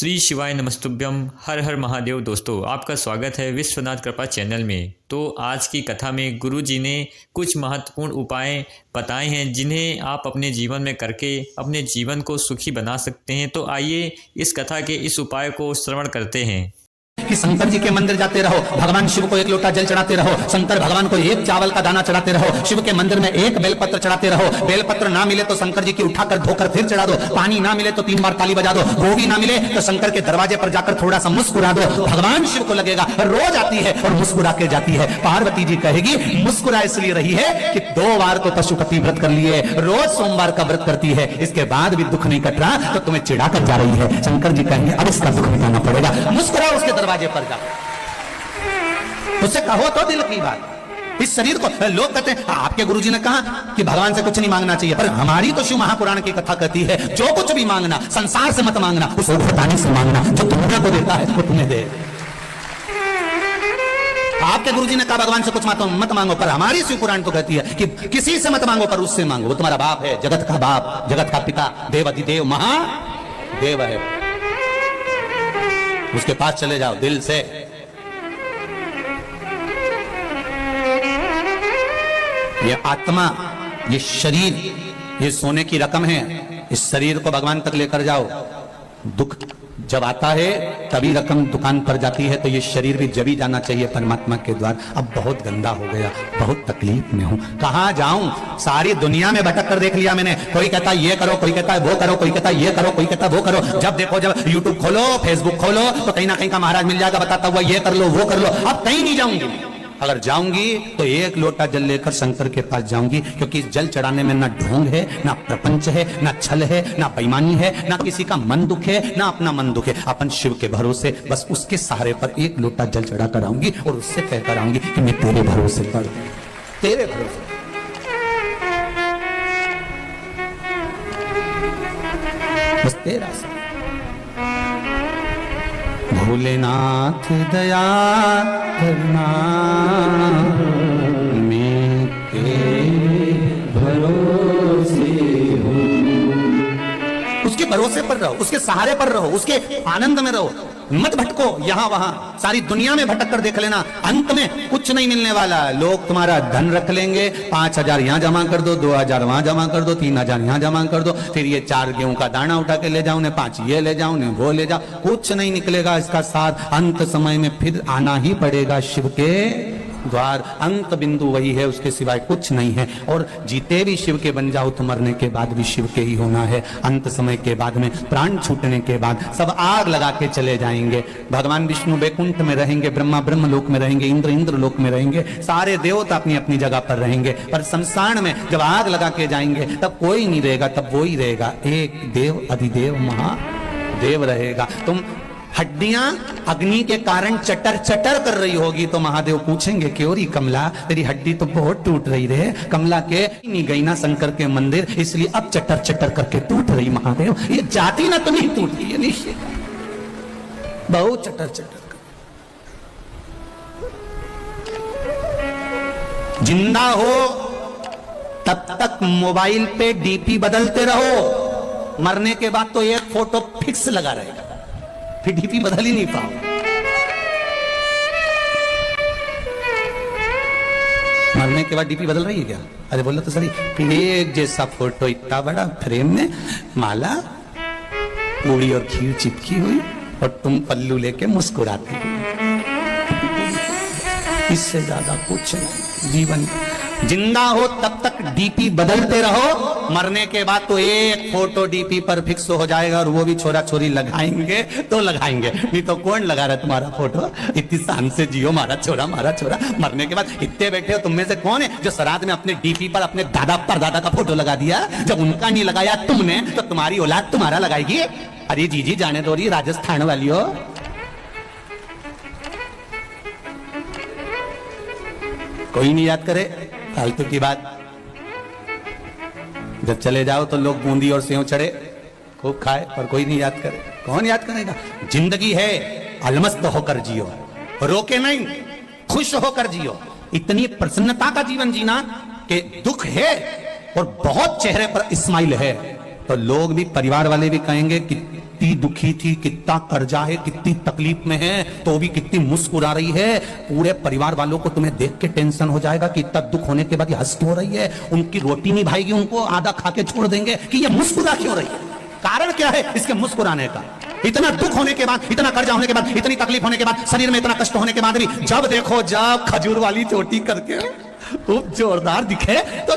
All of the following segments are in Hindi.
श्री शिवाय नमस्तुभ्यम। हर हर महादेव। दोस्तों, आपका स्वागत है विश्वनाथ कृपा चैनल में। तो आज की कथा में गुरु जी ने कुछ महत्वपूर्ण उपाय बताए हैं जिन्हें आप अपने जीवन में करके अपने जीवन को सुखी बना सकते हैं। तो आइए इस कथा के इस उपाय को श्रवण करते हैं। कि शंकर जी के मंदिर जाते रहो, भगवान शिव को एक लोटा जल चढ़ाते रहो, शंकर भगवान को एक चावल का दाना चढ़ाते रहो, शिव के मंदिर में एक बेलपत्र चढ़ाते रहो, बेलपत्र ना मिले तो शंकर जी की उठाकर धोकर फिर चढ़ा दो, पानी ना मिले तो 3 बार ताली बजा दो, वो भी ना मिले तो शंकर के दरवाजे पर जाकर थोड़ा सा मुस्कुरा दो। भगवान शिव को लगेगा रोज आती है और मुस्कुरा के जाती है। पार्वती जी कहेगी मुस्कुरा इसलिए रही है कि 2 बार तो पशुपति व्रत कर लिए, रोज सोमवार का व्रत करती है, इसके बाद भी दुख नहीं कट रहा तो तुम्हें चिढ़ा कर जा रही है। शंकर जी कहेंगे अब इसका दुख मिटाना पड़ेगा, मुस्कुरा उसके दरवाजे पर जा, उससे कहो तो दिल की बात। इस शरीर को लोग कहते हैं आपके गुरुजी ने कहा कि भगवान से कुछ नहीं मांगना चाहिए, पर हमारी तो शिव महापुराण की कथा कहती है जो कुछ भी मांगना संसार से मत मांगना, उस भगवान से मांगना जो दुनिया को देता है वो तुम्हें दे। आपके गुरुजी ने कहा भगवान से कुछ मत मांगो, पर हमारी शिव पुराण तो कहती है कि किसी से मत मांगो पर उससे मांगो, वो तुम्हारा बाप है, जगत का बाप, जगत का पिता, देव अधिदेव महादेव है, उसके पास चले जाओ दिल से। ये आत्मा, ये शरीर, ये सोने की रकम है, इस शरीर को भगवान तक लेकर जाओ। दुख जब आता है तभी रकम दुकान पर जाती है, तो ये शरीर भी जब ही जाना चाहिए परमात्मा के द्वार। अब बहुत गंदा हो गया, बहुत तकलीफ में हूं, कहां जाऊं, सारी दुनिया में भटक कर देख लिया मैंने। कोई कहता है ये करो, कोई कहता है वो करो, कोई कहता है ये करो, कोई कहता है वो करो। जब देखो, जब यूट्यूब खोलो, फेसबुक खोलो, तो कहीं ना कहीं का महाराज मिल जाएगा बताता हुआ ये कर लो वो कर लो। अब कहीं नहीं जाऊंगी, अगर जाऊंगी तो एक लोटा जल लेकर शंकर के पास जाऊंगी, क्योंकि इस जल चढ़ाने में ना ढोंग है, ना प्रपंच है, ना छल है, ना बेईमानी है, ना किसी का मन दुख है, ना अपना मन दुख है। अपन शिव के भरोसे, बस उसके सहारे पर एक लोटा जल चढ़ा कर आऊंगी और उससे कहकर आऊंगी कि मैं तेरे भरोसे पर, तेरे भरोसे। बस तेरा भोलेनाथ दया करना, मैं तेरे भरोसे हूँ। उसके भरोसे पर रहो, उसके सहारे पर रहो, उसके आनंद में रहो, मत भटको यहां वहां। सारी दुनिया में भटक कर देख लेना, अंत में कुछ नहीं मिलने वाला। लोग तुम्हारा धन रख लेंगे, 5000 यहां जमा कर दो, 2000 वहां जमा कर दो, 3000 यहां जमा कर दो, फिर ये 4 गेहूं का दाना उठा के ले जाओ, ने 5 ये ले जाओ, ने वो ले जाओ, कुछ नहीं निकलेगा इसका साथ। अंत समय में फिर आना ही पड़ेगा शिव के द्वार। अंत बिंदु वही है, उसके सिवाय कुछ नहीं है। और जीते भी शिव के बन जाओ तो मरने के बाद भी शिव के ही होना है। अंत समय के बाद में, प्राण छूटने के बाद सब आग लगा के चले जाएंगे। भगवान विष्णु वैकुंठ में रहेंगे, ब्रह्मा ब्रह्म लोक में रहेंगे, इंद्र लोक में रहेंगे, सारे देवता अपनी अपनी जगह पर रहेंगे। पर शमशान में जब आग लगा के जाएंगे तब कोई नहीं रहेगा, तब वो ही रहेगा, एक देव अधिदेव महादेव रहेगा। तुम हड्डियां अग्नि के कारण चटर चटर कर रही होगी तो महादेव पूछेंगे क्यों री कमला, तेरी हड्डी तो बहुत टूट रही रे। कमला के नहीं गई ना शंकर के मंदिर, इसलिए अब चटर चटर करके टूट रही। महादेव ये जाती ना तो नहीं टूटती, ये निश्चित बहुत चटर चटर कर। जिंदा हो तब तक मोबाइल पे डीपी बदलते रहो, मरने के बाद तो एक फोटो फिक्स लगा रहेगा, फिर डीपी बदल ही नहीं पाओ। मरने के बाद डीपी बदल रही है क्या? अरे बोलो तो सही, फिर एक जैसा फोटो, इतना बड़ा फ्रेम में, माला पूड़ी और खीर चिपकी हुई और तुम पल्लू लेके मुस्कुराती हुई। इससे ज्यादा कुछ नहीं जीवन। जिंदा हो तब तक डीपी बदलते रहो, मरने के बाद तो एक फोटो डीपी पर फिक्स हो जाएगा, और वो भी छोरा छोरी लगाएंगे तो लगाएंगे, नहीं तो कौन लगा रहा है तुम्हारा फोटो? इतनी शान से जियो मारा छोरा, मारा छोरा। मरने के बाद इतने बैठे हो, तुम में से कौन है जो श्राद्ध में अपने डीपी पर अपने दादा परदादा का फोटो लगा दिया? जब उनका नहीं लगाया तुमने, तो तुम्हारी औलाद तुम्हारा लगाएगी। अरे जीजी जाने दो, रही राजस्थान वाली हो। कोई नहीं याद करे, फालतू की बात। जब चले जाओ तो लोग बूंदी और सेव चढ़े खूब खाए, पर कोई नहीं याद करे। कौन याद करेगा? जिंदगी है, अलमस्त होकर जियो, रोके नहीं, खुश होकर जियो। इतनी प्रसन्नता का जीवन जीना कि दुख है और बहुत चेहरे पर स्माइल है, तो लोग भी, परिवार वाले भी कहेंगे कि कितनी दुखी थी, कितना कर्जा है, कितनी तकलीफ में है, तो भी कितनी मुस्कुरा रही है। पूरे परिवार वालों को तुम्हें देख के टेंशन हो जाएगा कि इतना दुख होने के बाद ये हंस क्यों रही है, उनकी रोटी नहीं भाएगी, उनको आधा खा के छोड़ देंगे कि ये मुस्कुरा क्यों रही है। कारण क्या है इसके मुस्कुराने का? इतना दुख होने के बाद, इतना कर्जा होने के बाद, इतनी तकलीफ होने के बाद, शरीर में इतना कष्ट होने के बाद भी जब देखो जब खजूर वाली चोटी करके खूब जोरदार दिखे तो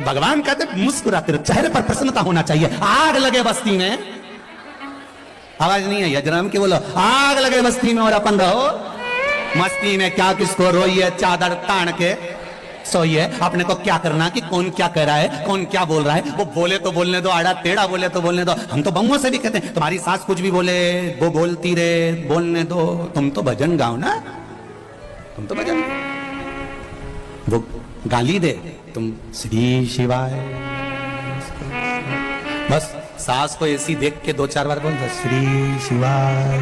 भगवान कहते मुस्कुराते रहो, चेहरे पर प्रसन्नता होना चाहिए। आग लगे बस्ती में, आवाज नहीं है यजराम की, बोलो आग लगे बस्ती में और अपन रहो मस्ती में। क्या किसको रोइए, चादर तान के सोइए। अपने को क्या करना कि कौन क्या कह रहा है, कौन क्या बोल रहा है, वो बोले तो बोलने दो, आड़ा टेढ़ा बोले तो बोलने दो। हम तो बहुओं से भी कहते हैं तुम्हारी सास कुछ भी बोले वो बोलती रहे, बोलने दो, तुम तो भजन गाओ ना, तुम तो भजन, वो गाली दे तुम श्री शिवाय। बस सास को ऐसी देख के 2-4 बार बोल दो श्री शिवाय।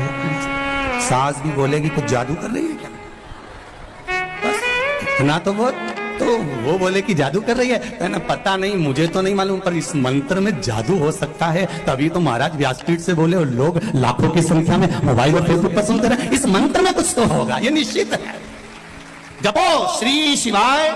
सास भी बोलेगी कुछ जादू कर रही है क्या, बस इतना तो वो बोले कि जादू कर रही है ना, पता नहीं, मुझे तो नहीं मालूम, पर इस मंत्र में जादू हो सकता है। तभी तो महाराज व्यासपीठ से बोले और लोग लाखों की संख्या में मोबाइल और फेसबुक पर सुनते रहे। इस मंत्र में कुछ तो होगा, ये निश्चित है। जपो श्री शिवाय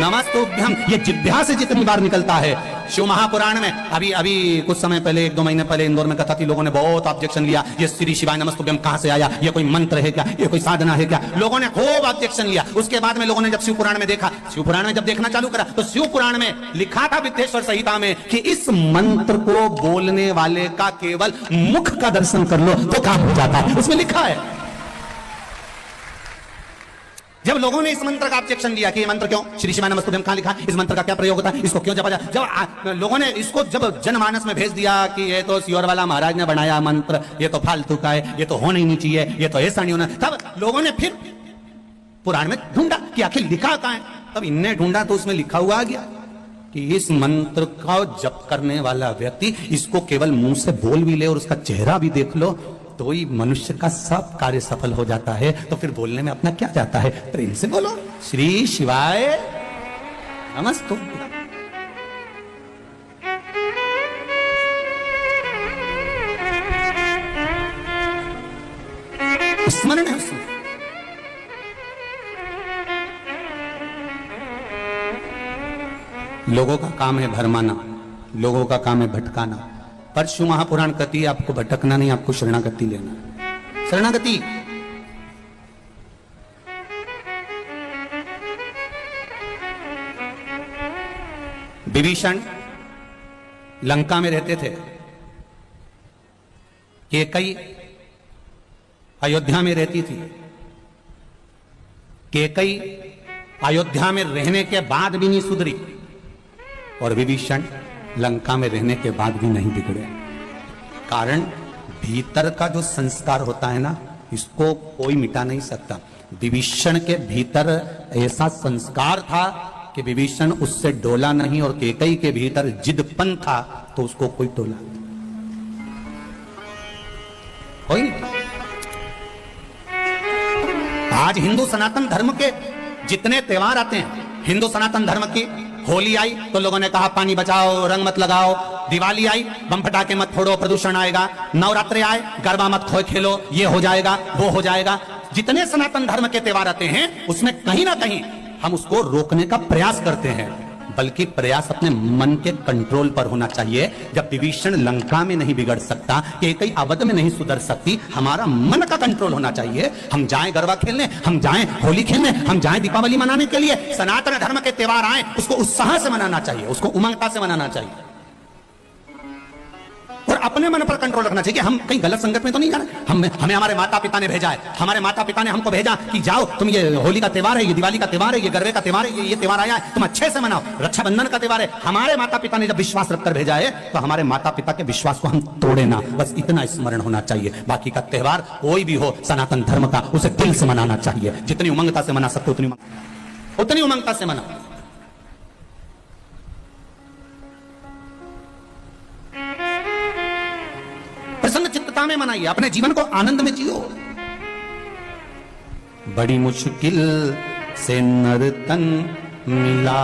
नमस्तुभ्यम, ये जिह्वा से जितनी बार निकलता है। शिव महापुराण में अभी कुछ समय पहले, 1-2 महीने पहले इंदौर में कथा थी, लोगों ने बहुत ऑब्जेक्शन लिया, ये श्री शिवाय नमस्तुभ्यम कहां से आया, ये कोई मंत्र है क्या, ये कोई साधना है क्या, लोगों ने खूब ऑब्जेक्शन लिया। उसके बाद में लोगों ने जब शिव पुराण में देखा, शिव पुराण में जब देखना चालू करा तो शिव पुराण में लिखा था विद्येश्वर संहिता में कि इस मंत्र को बोलने वाले का केवल मुख का दर्शन कर लो तो काम हो जाता है, उसमें लिखा है। जब लोगों ने इस मंत्र का ऑब्जेक्शन लिया कि ये मंत्र क्यों, श्री शिवाय नमस्तुभ्यम कहां लिखा, इस मंत्र का क्या प्रयोग होता है, इसको क्यों जपा जाए, जब लोगों ने इसको जब जनमानस में भेज दिया कि ये तो सियोर वाला महाराज ने बनाया मंत्र, ये तो फालतू का है, ये तो होना ही नहीं चाहिए, ये तो ऐसा नहीं होना, तब लोगों ने फिर पुराण में ढूंढा कि आखिर लिखा कहां है। तब इनने ढूंढा तो उसमें लिखा हुआ आ गया कि इस मंत्र का जप करने वाला व्यक्ति इसको केवल मुंह से बोल भी ले और उसका चेहरा भी देख लो तो ही मनुष्य का सब कार्य सफल हो जाता है। तो फिर बोलने में अपना क्या जाता है, प्रेम से बोलो श्री शिवाय नमस्तुभ्यम। स्मरण है उसमें। लोगों का काम है भरमाना, लोगों का काम है भटकाना, पर शिव महापुराण कहती है आपको भटकना नहीं, आपको शरणागति लेना। शरणागति विभीषण लंका में रहते थे, कैकेयी अयोध्या में रहती थी। कैकेयी अयोध्या में रहने के बाद भी नहीं सुधरी और विभीषण लंका में रहने के बाद भी नहीं बिगड़े। कारण भीतर का जो संस्कार होता है ना, इसको कोई मिटा नहीं सकता। विभीषण के भीतर ऐसा संस्कार था कि विभीषण उससे डोला नहीं, और कैकेयी के भीतर जिदपन था तो उसको कोई टोला कोई नहीं। आज हिंदू सनातन धर्म के जितने त्योहार आते हैं, हिंदू सनातन धर्म की होली आई तो लोगों ने कहा पानी बचाओ, रंग मत लगाओ। दिवाली आई बम पटाखे मत फोड़ो, प्रदूषण आएगा। नवरात्रि आए गरबा मत खेलो, ये हो जाएगा वो हो जाएगा। जितने सनातन धर्म के त्योहार आते हैं उसमें कहीं ना कहीं हम उसको रोकने का प्रयास करते हैं, बल्कि प्रयास अपने मन के कंट्रोल पर होना चाहिए। जब विभीषण लंका में नहीं बिगड़ सकता, कैकेयी अवध में नहीं सुधर सकती, हमारा मन का कंट्रोल होना चाहिए। हम जाएं गरबा खेलने, हम जाएं होली खेलने, हम जाएं दीपावली मनाने के लिए। सनातन धर्म के त्योहार आए उसको उत्साह से मनाना चाहिए, उसको उमंगता से मनाना चाहिए, और अपने मन पर कंट्रोल रखना चाहिए। हम कहीं गलत संगत में तो नहीं जाना। हमें हमारे माता पिता ने भेजा है, हमारे माता पिता ने हमको भेजा कि जाओ तुम, ये होली का त्योहार है, ये दिवाली का त्योहार है, ये गरबे का त्योहार है, ये त्योहार आया है, तुम अच्छे से मनाओ। रक्षाबंधन का त्योहार है, हमारे माता पिता ने जब विश्वास रखकर भेजा है तो हमारे माता पिता के विश्वास को हम तोड़े ना, बस इतना स्मरण होना चाहिए। बाकी का त्योहार कोई भी हो सनातन धर्म का, उसे दिल से मनाना चाहिए। जितनी उमंगता से मना सकते उतनी उमंगता से मनाओ। प्रसन्न चित्तता में मनाइए, अपने जीवन को आनंद में जियो। बड़ी मुश्किल से नर तन मिला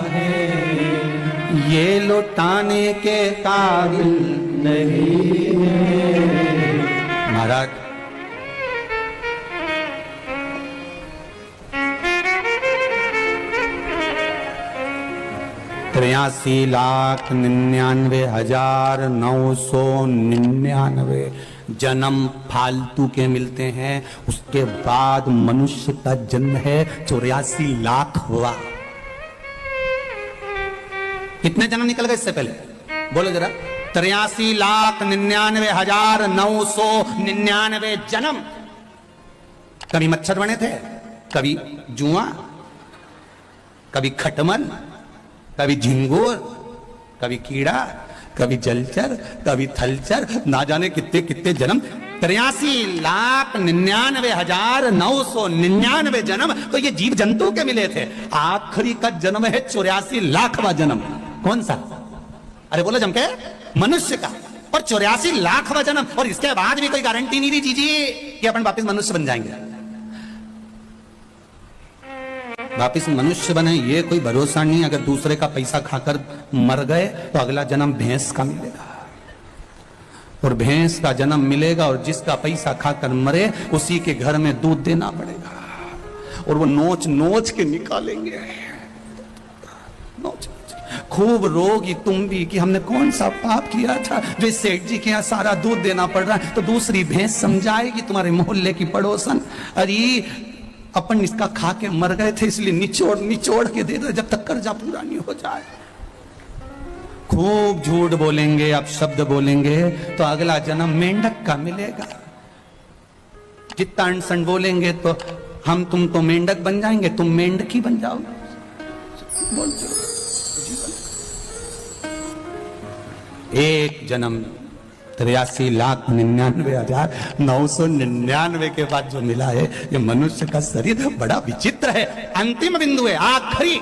है, ये लुटाने के काबिल नहीं है। महाराज तिरासी लाख 99,999 जन्म फालतू के मिलते हैं। उसके बाद मनुष्य का जन्म है 84 लाख हुआ। कितने जन्म निकल गए इससे पहले बोलो जरा? 83,99,999 जन्म। कभी मच्छर बने थे, कभी जुआ, कभी खटमल, कभी झिंगुर, कभी कीड़ा, कभी जलचर, कभी थलचर, ना जाने कितने कितने जन्म। 83,99,999 जन्म तो ये जीव जंतु के मिले थे। आखिरी का जन्म है 84 लाखवां जन्म। कौन सा? अरे बोलो जम के, मनुष्य का। और 84 लाखवां जन्म, और इसके बाद भी कोई गारंटी नहीं दी जीजी कि अपन वापस मनुष्य बन जाएंगे। वापिस मनुष्य बने ये कोई भरोसा नहीं। अगर दूसरे का पैसा खाकर मर गए तो अगला जन्म भैंस का मिलेगा, और भैंस का जन्म मिलेगा, और जिसका पैसा खाकर मरे उसी के घर में दूध देना पड़ेगा, और वो नोच नोच के निकालेंगे। नोच खूब रोगी तुम भी कि हमने कौन सा पाप किया था जो इस सेठ जी के यहाँ सारा दूध देना पड़ रहा है। तो दूसरी भैंस समझाएगी तुम्हारे मोहल्ले की पड़ोसन, अरे अपन इसका खा के मर गए थे इसलिए निचोड़ निचोड़ के दे दो जब तक कर्जा पूरा नहीं हो जाए। खूब झूठ बोलेंगे, अपशब्द बोलेंगे तो अगला जन्म मेंढक का मिलेगा। जितना अनसन बोलेंगे तो हम तुम तो मेंढक बन जाएंगे, तुम मेंढकी बन जाओगे। बोल एक जन्म 83,99,999 के बाद जो मिला है ये मनुष्य का शरीर बड़ा विचित्र है। अंतिम बिंदु है, आखिरी।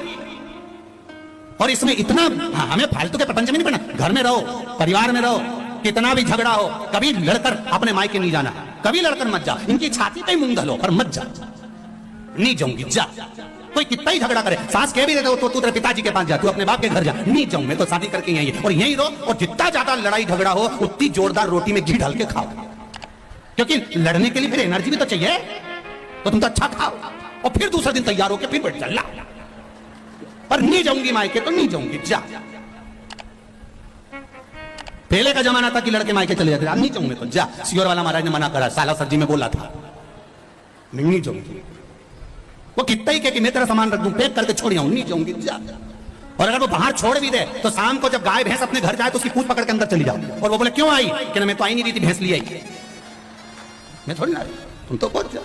और इसमें इतना हमें फालतू के प्रपंच में नहीं पड़ना। घर में रहो, परिवार में रहो, कितना भी झगड़ा हो, कभी लड़कर अपने मायके नहीं जाना, कभी लड़कर मत जा। इनकी छाती पे मूंग धलो और मत जा। नहीं जाऊंगी, जा। कोई कितना ही झगड़ा करे, सास कह भी देते हो तो तू तेरे पिताजी के पास जा, तू अपने बाप के घर जा। नहीं जाऊं, मैं तो शादी करके यहीं और यहीं रहो, और जितना ज्यादा लड़ाई झगड़ा हो उतनी जोरदार रोटी में घी डाल के खाओ, क्योंकि लड़ने के लिए फिर एनर्जी भी तो चाहिए। तो तुम तो अच्छा खाओ और फिर दूसरे दिन तैयार होकर फिर बैठ जा। पर नहीं जाऊंगी मायके तो नहीं जाऊंगी, जा। पहले का जमाना था कि लड़के मायके चले जाते, नहीं जाऊंगे तो जा। सियोर वाला महाराज ने मना करा, साला सर जी में बोला था नहीं जाऊंगी। वो कितना ही कि मैं तेरा सामान रख दूं, पैक करके छोड़ आऊं, नहीं जाऊंगी, जा। और अगर वो बाहर छोड़ भी दे तो शाम को जब गाय भैंस अपने घर जाए तो उसकी पूंछ पकड़ के अंदर चली जाओ, और वो बोले क्यों आई? कि मैं तो आई नहीं रही थी, भैंस ली आई। मैं थोड़ी ना आई, तुम तो पहुंच जाओ।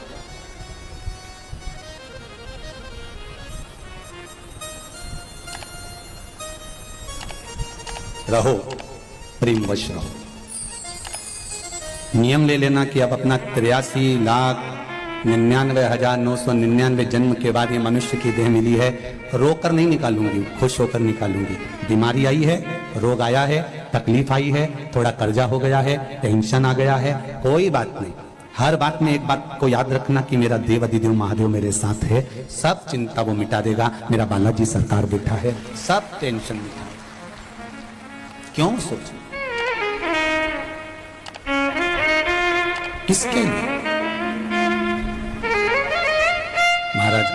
रहो प्रेमवश रहो। नियम ले लेना कि अब अपना 83,99,999 जन्म के बाद ये मनुष्य की देह मिली है, रोकर नहीं निकालूंगी, खुश होकर निकालूंगी। बीमारी आई है, रोग आया है, तकलीफ आई है, थोड़ा कर्जा हो गया है, टेंशन आ गया है, कोई बात नहीं। हर बात में एक बात को याद रखना कि मेरा देव अधिदेव महादेव मेरे साथ है, सब चिंता वो मिटा देगा। मेरा बालाजी सरकार बैठा है, सब टेंशन मिटा। क्यों सोच, किसके लिए? महाराज,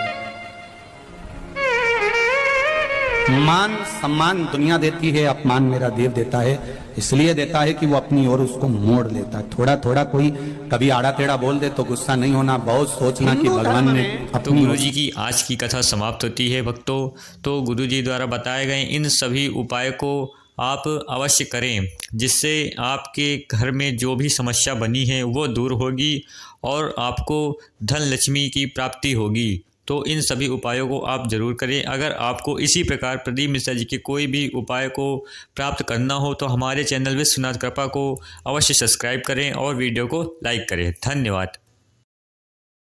मान सम्मान दुनिया देती है, अपमान मेरा देव देता है। इसलिए देता है कि वो अपनी ओर उसको मोड़ लेता है। थोड़ा थोड़ा कोई कभी आड़ा टेढ़ा बोल दे तो गुस्सा नहीं होना, बहुत सोचना कि भगवान ने तो गुरुजी की आज की कथा समाप्त होती है भक्तों। तो गुरुजी द्वारा बताए गए इन सभी उपाय को आप अवश्य करें, जिससे आपके घर में जो भी समस्या बनी है वो दूर होगी और आपको धन लक्ष्मी की प्राप्ति होगी। तो इन सभी उपायों को आप ज़रूर करें। अगर आपको इसी प्रकार प्रदीप मिश्रा जी के कोई भी उपाय को प्राप्त करना हो तो हमारे चैनल विश्वनाथ कृपा को अवश्य सब्सक्राइब करें और वीडियो को लाइक करें। धन्यवाद।